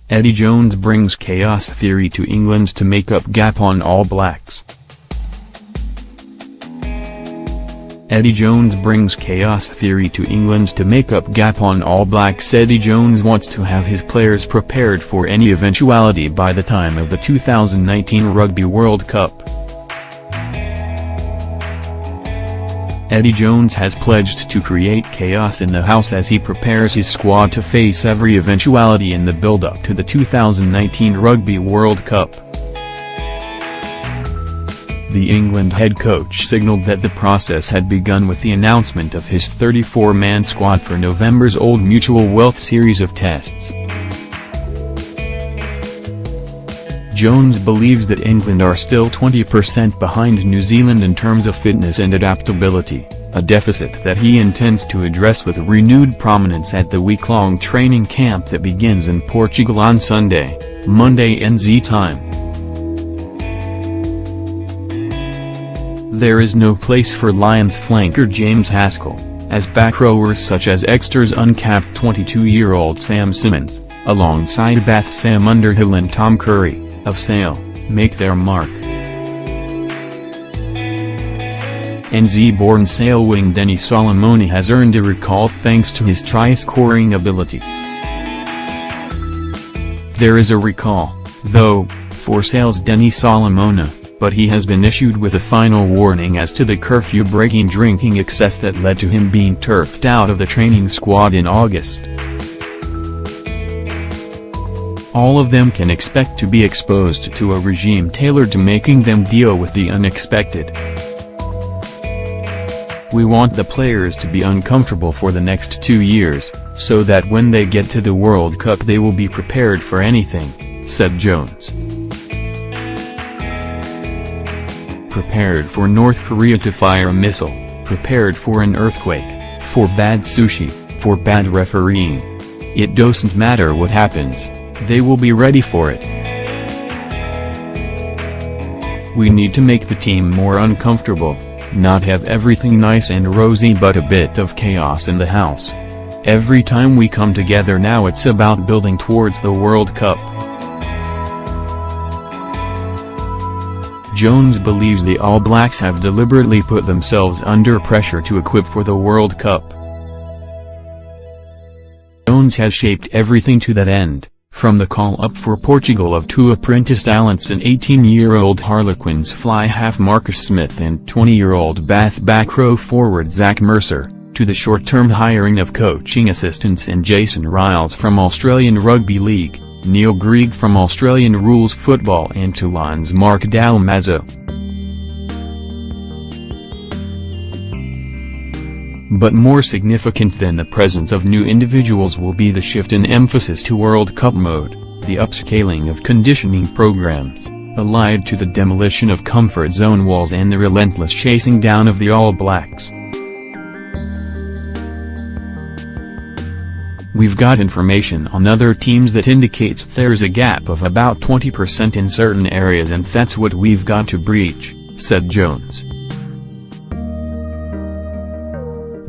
Eddie Jones brings chaos theory to England to make up gap on All Blacks. Eddie Jones brings chaos theory to England to make up gap on All Blacks. Eddie Jones wants to have his players prepared for any eventuality by the time of the 2019 Rugby World Cup. Eddie Jones has pledged to create chaos in the house as he prepares his squad to face every eventuality in the build-up to the 2019 Rugby World Cup. The England head coach signalled that the process had begun with the announcement of his 34-man squad for November's Old Mutual Wealth series of tests. Jones believes that England are still 20% behind New Zealand in terms of fitness and adaptability, a deficit that he intends to address with renewed prominence at the week-long training camp that begins in Portugal on Sunday, Monday NZ time. There is no place for Lions flanker James Haskell, as back rowers such as Exeter's uncapped 22-year-old Sam Simmonds, alongside Bath Sam Underhill and Tom Curry, of Sale, make their mark. NZ-born Sale wing Denny Solomona has earned a recall thanks to his try-scoring ability. There is a recall, though, for Sale's Denny Solomona, but he has been issued with a final warning as to the curfew-breaking drinking excess that led to him being turfed out of the training squad in August. All of them can expect to be exposed to a regime tailored to making them deal with the unexpected. We want the players to be uncomfortable for the next 2 years, so that when they get to the World Cup they will be prepared for anything, said Jones. Prepared for North Korea to fire a missile, prepared for an earthquake, for bad sushi, for bad refereeing. It doesn't matter what happens. They will be ready for it. We need to make the team more uncomfortable, not have everything nice and rosy but a bit of chaos in the house. Every time we come together now it's about building towards the World Cup. Jones believes the All Blacks have deliberately put themselves under pressure to equip for the World Cup. Jones has shaped everything to that end. From the call-up for Portugal of two apprentice talents and 18-year-old Harlequins fly half Marcus Smith and 20-year-old Bath back row forward Zach Mercer, to the short-term hiring of coaching assistants and Jason Riles from Australian Rugby League, Neil Greig from Australian Rules Football and Toulon's Mark Dalmazzo. But more significant than the presence of new individuals will be the shift in emphasis to World Cup mode, the upscaling of conditioning programs, allied to the demolition of comfort zone walls and the relentless chasing down of the All Blacks. We've got information on other teams that indicates there's a gap of about 20% in certain areas and that's what we've got to breach, said Jones.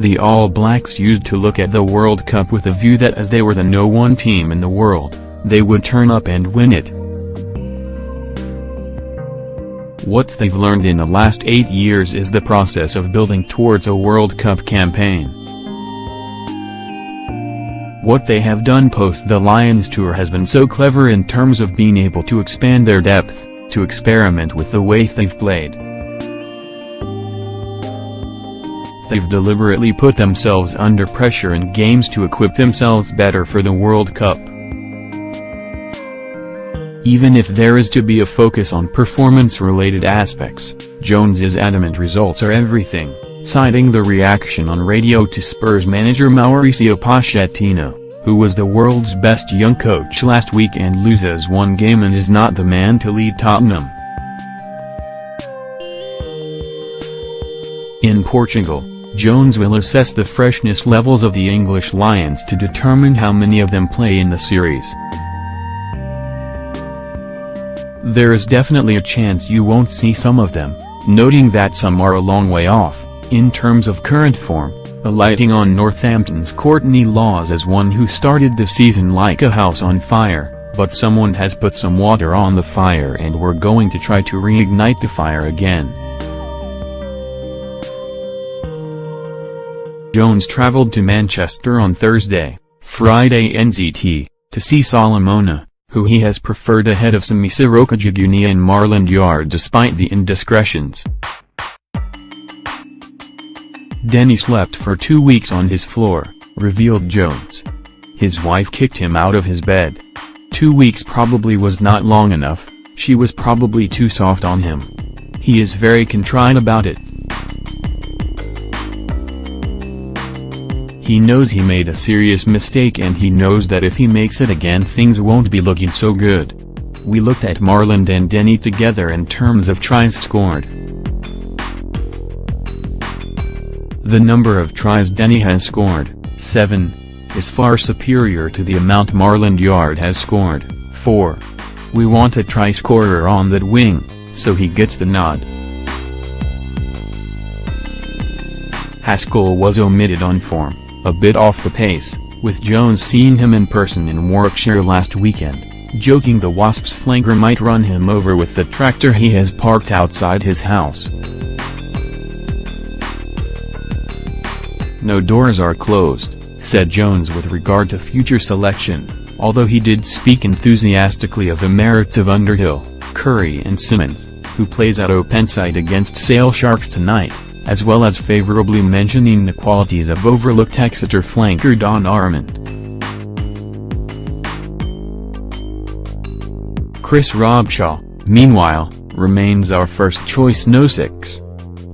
The All Blacks used to look at the World Cup with a view that as they were the no-one team in the world, they would turn up and win it. What they've learned in the last 8 years is the process of building towards a World Cup campaign. What they have done post the Lions tour has been so clever in terms of being able to expand their depth, to experiment with the way they've played. They've deliberately put themselves under pressure in games to equip themselves better for the World Cup. Even if there is to be a focus on performance-related aspects, Jones is adamant results are everything, citing the reaction on radio to Spurs manager Mauricio Pochettino, who was the world's best young coach last week and loses one game and is not the man to lead Tottenham. In Portugal, Jones will assess the freshness levels of the English Lions to determine how many of them play in the series. There is definitely a chance you won't see some of them, noting that some are a long way off, in terms of current form, alighting on Northampton's Courtney Lawes as one who started the season like a house on fire, but someone has put some water on the fire and we're going to try to reignite the fire again. Jones travelled to Manchester on Thursday, Friday NZT, to see Solomona, who he has preferred ahead of Samisa Rokajigunia in Marland Yard despite the indiscretions. Denny slept for 2 weeks on his floor, revealed Jones. His wife kicked him out of his bed. 2 weeks probably was not long enough, she was probably too soft on him. He is very contrite about it. He knows he made a serious mistake and he knows that if he makes it again things won't be looking so good. We looked at Marland and Denny together in terms of tries scored. The number of tries Denny has scored, 7, is far superior to the amount Marland Yard has scored, 4. We want a try scorer on that wing, so he gets the nod. Haskell was omitted on form, a bit off the pace, with Jones seeing him in person in Warwickshire last weekend, joking the Wasps flanker might run him over with the tractor he has parked outside his house. No doors are closed, said Jones with regard to future selection, although he did speak enthusiastically of the merits of Underhill, Curry and Simmons, who plays at Openside against Sale Sharks tonight, as well as favourably mentioning the qualities of overlooked Exeter flanker Don Armand. Chris Robshaw, meanwhile, remains our first choice No. 6.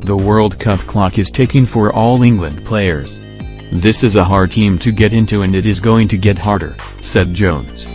The World Cup clock is ticking for all England players. This is a hard team to get into and it is going to get harder, said Jones.